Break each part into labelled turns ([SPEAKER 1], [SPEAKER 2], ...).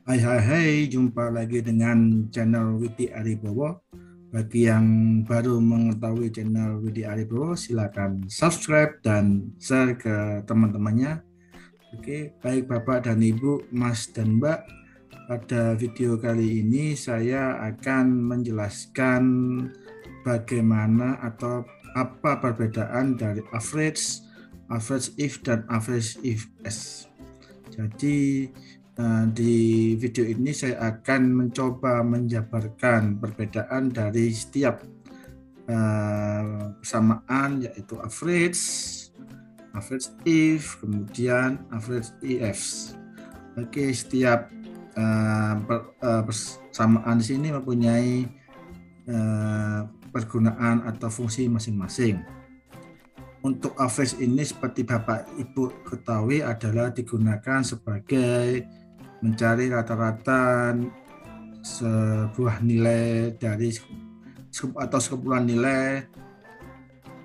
[SPEAKER 1] Hai, jumpa lagi dengan channel Widi Aribowo. Bagi yang baru mengetahui channel Widi Aribowo, silakan subscribe dan share ke teman-temannya. Oke, baik Bapak dan Ibu, Mas dan Mbak. Pada video kali ini saya akan menjelaskan bagaimana atau apa perbedaan dari average if, dan average if S. Jadi di video ini saya akan mencoba menjabarkan perbedaan dari setiap persamaan, yaitu average if, kemudian average if. Oke, setiap persamaan di sini mempunyai pergunaan atau fungsi masing-masing. Untuk average ini seperti Bapak Ibu ketahui adalah digunakan sebagai mencari rata-rata sebuah nilai dari atau sekumpulan nilai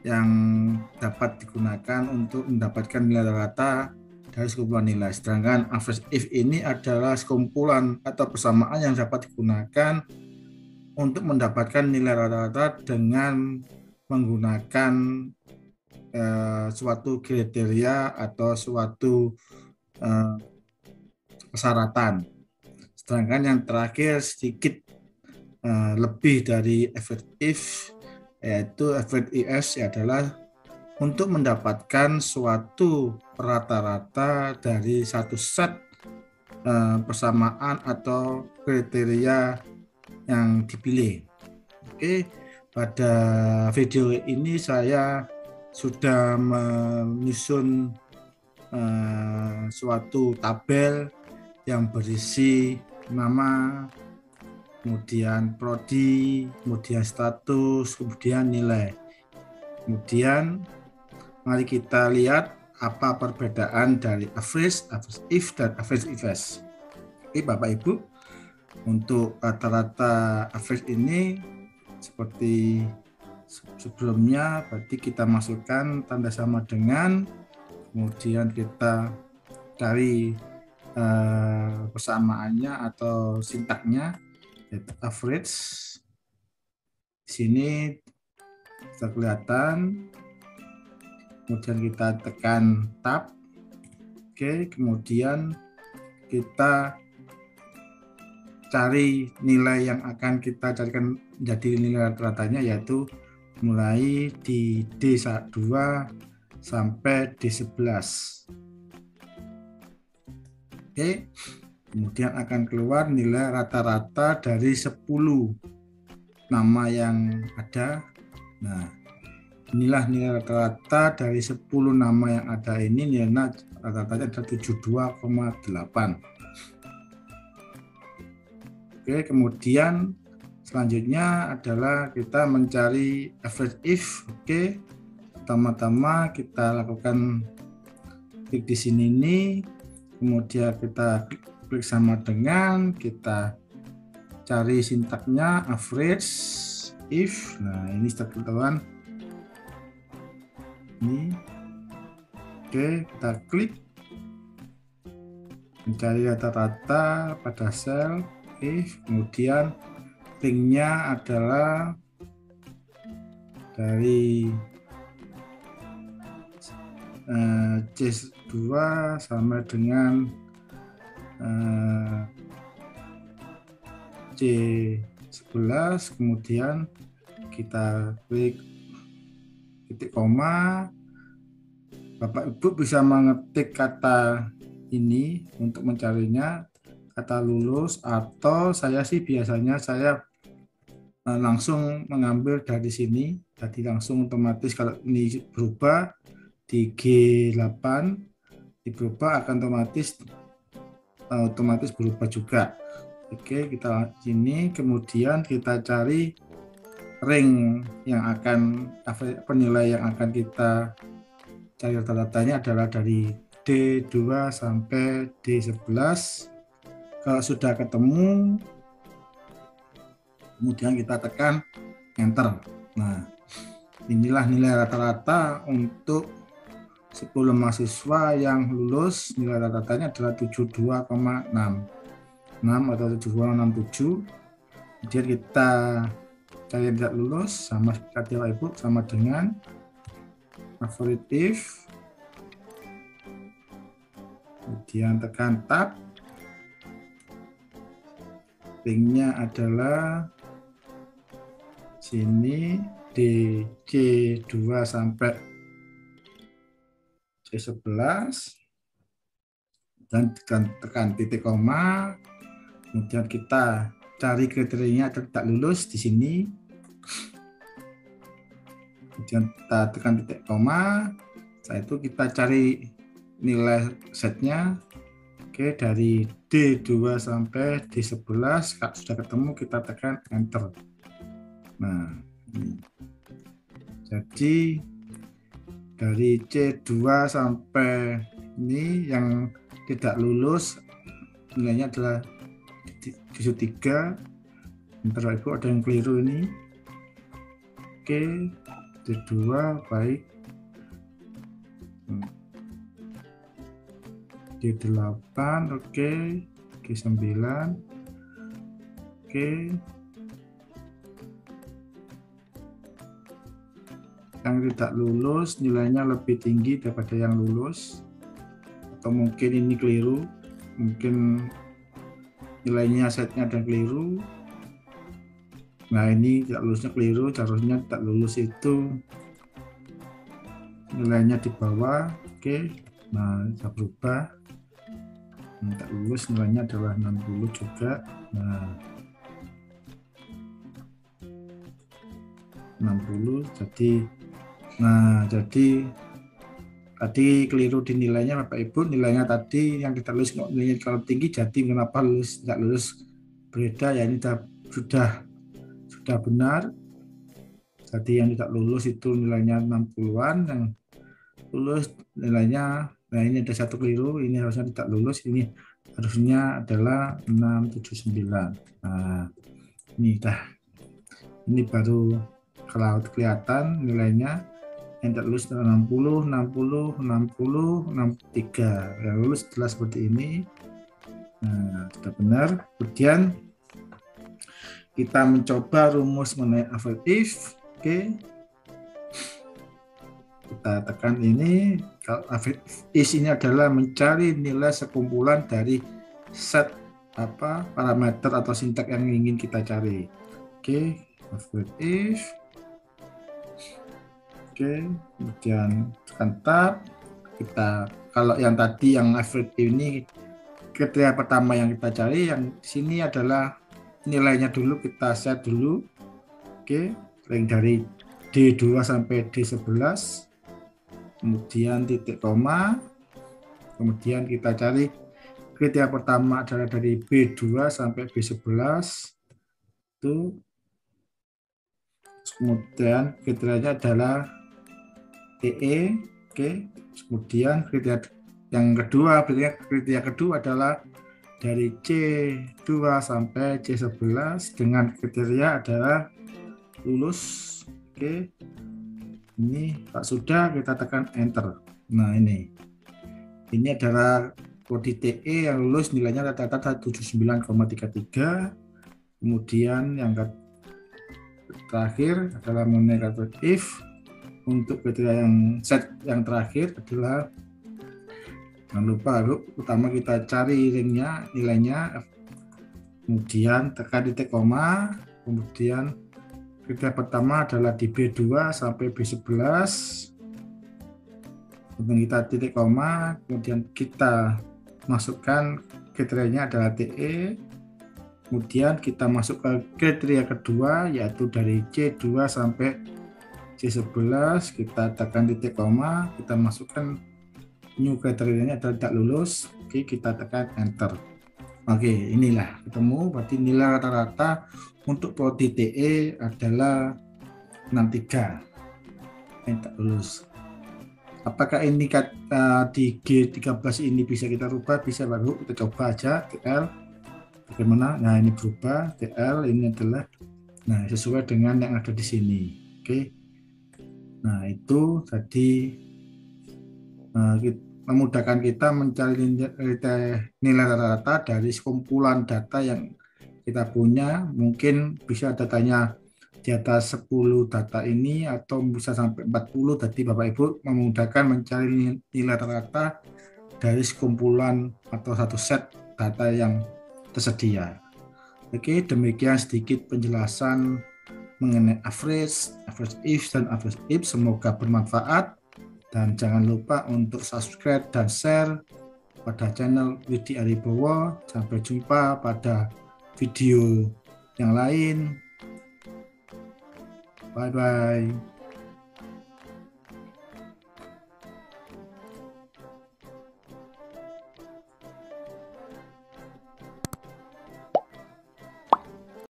[SPEAKER 1] yang dapat digunakan untuk mendapatkan nilai rata dari sekumpulan nilai. Sedangkan average if ini adalah sekumpulan atau persamaan yang dapat digunakan untuk mendapatkan nilai rata-rata dengan menggunakan suatu kriteria atau suatu persyaratan. Sedangkan yang terakhir sedikit lebih dari average if, yaitu average if adalah untuk mendapatkan suatu rata-rata dari satu set persamaan atau kriteria yang dipilih. Oke, pada video ini saya sudah menyusun suatu tabel yang berisi nama, kemudian prodi, kemudian status, kemudian nilai. Kemudian mari kita lihat apa perbedaan dari average if, dan average if. Oke Bapak Ibu, untuk rata-rata average ini seperti sebelumnya, berarti kita masukkan tanda sama dengan, kemudian kita cari persamaannya atau sintaknya, yaitu average. Di sini bisa kelihatan, kemudian kita tekan tab. Oke, kemudian kita cari nilai yang akan kita carikan menjadi nilai rata-ratanya, yaitu mulai di D2 sampai D11. Oke, kemudian akan keluar nilai rata-rata dari 10 nama yang ada. Nah, inilah nilai rata-rata dari 10 nama yang ada ini, nilai rata-ratanya ada 72,8. Oke, kemudian selanjutnya adalah kita mencari average if. Oke, pertama-tama kita lakukan klik di sini nih, kemudian kita klik sama dengan, kita cari sintaknya average if. Nah, ini teman-teman. Ini. Oke, kita klik mencari rata-rata pada sel if, kemudian linknya adalah dari C2 sama dengan C11, kemudian kita klik titik koma. Bapak Ibu bisa mengetik kata ini untuk mencarinya, kata lulus, atau saya sih biasanya saya langsung mengambil dari sini, jadi langsung otomatis kalau ini berubah di G8 berubah akan otomatis berubah juga. Oke, kita sini, kemudian kita cari ring yang akan penilai yang akan kita cari rata-ratanya adalah dari D2 sampai D11. Kalau sudah ketemu, kemudian kita tekan enter. Nah, inilah nilai rata-rata untuk 10 mahasiswa yang lulus, nilai rata-ratanya adalah 72,6. 6 atau 7,67. Kemudian kita cari yang tidak lulus, sama seperti Bapak Ibu, sama dengan favorit if. Kemudian tekan tab. Linknya adalah sini di C2 sampai C11 dan tekan titik koma. Kemudian kita cari kriterianya tidak lulus di sini. Kemudian kita tekan titik koma. Setelah itu kita cari nilai setnya. Oke, dari D2 sampai D11 sudah ketemu, kita tekan enter. Nah, ini. Jadi dari C2 sampai ini yang tidak lulus nilainya adalah 73. Bentar Ibu, ada yang keliru ini. Oke, D2 baik. D8 oke, D9 oke. Yang tidak lulus nilainya lebih tinggi daripada yang lulus, atau mungkin ini keliru, mungkin nilainya setnya ada keliru. Nah, ini tidak lulusnya keliru, seharusnya tidak lulus itu nilainya di bawah. Oke, nah saya berubah. Tak lulus nilainya adalah 60 juga. Nah, 60 jadi tadi keliru di nilainya Bapak Ibu. Nilainya tadi yang tidak lulus nilainya kalau tinggi, jadi kenapa lulus tidak lulus berbeda ya. Ini sudah benar. Jadi yang tidak lulus itu nilainya 60-an, yang lulus nilainya, nah ini ada satu keliru, ini harusnya tidak lulus, ini harusnya adalah 679. Nah, ini baru kalau kelihatan nilainya. Yang tidak lulus 60, 60, 60, 63. Yang lulus setelah seperti ini. Nah, sudah benar. Kemudian kita mencoba rumus mengenai avoid if. Oke. Kita tekan ini. Kalau avoid if ini adalah mencari nilai sekumpulan dari set parameter atau sintak yang ingin kita cari. Oke, avoid if. Oke, kemudian tekan tab. Kalau yang tadi yang avoid if ini kriteria pertama yang kita cari, yang sini adalah nilainya dulu kita set dulu. Oke, rank dari D2 sampai D11. Kemudian titik koma, kemudian kita cari kriteria pertama adalah dari B2 sampai B11 itu, kemudian kriterianya adalah TE. Oke, kemudian kriteria yang kedua, kriteria kedua adalah dari C2 sampai C11 dengan kriteria adalah lulus. Oke, ini Pak sudah, kita tekan enter. Nah, ini adalah kode TE yang lulus nilainya rata-rata 79,33. Kemudian yang terakhir adalah mengenai avoid if. Untuk kriteria yang set yang terakhir adalah, jangan lupa utama kita cari ringnya, nilainya, kemudian tekan titik koma, kemudian kriteria pertama adalah di B2 sampai B11, kemudian kita titik koma, kemudian kita masukkan kriterianya adalah TE, kemudian kita masuk ke kriteria kedua yaitu dari C2 sampai C11, kita tekan titik koma, kita masukkan new kriterianya adalah tidak lulus. Oke, kita tekan enter. Oke, inilah ketemu, berarti nilai rata-rata untuk prodi TE adalah 63 yang tak lulus. Apakah ini di G13 ini bisa kita rubah? Bisa, baru kita coba aja TL. Bagaimana? Nah, ini berubah TL, ini adalah sesuai dengan yang ada di sini. Oke. Nah, itu tadi memudahkan kita mencari nilai rata-rata dari kumpulan data yang kita punya. Mungkin bisa datanya di atas 10 data ini atau bisa sampai 40. Jadi Bapak Ibu memudahkan mencari nilai rata-rata dari sekumpulan atau satu set data yang tersedia. Oke, demikian sedikit penjelasan mengenai average if, dan average if. Semoga bermanfaat. Dan jangan lupa untuk subscribe dan share pada channel Widi Aribowo. Sampai jumpa pada video yang lain. Bye-bye.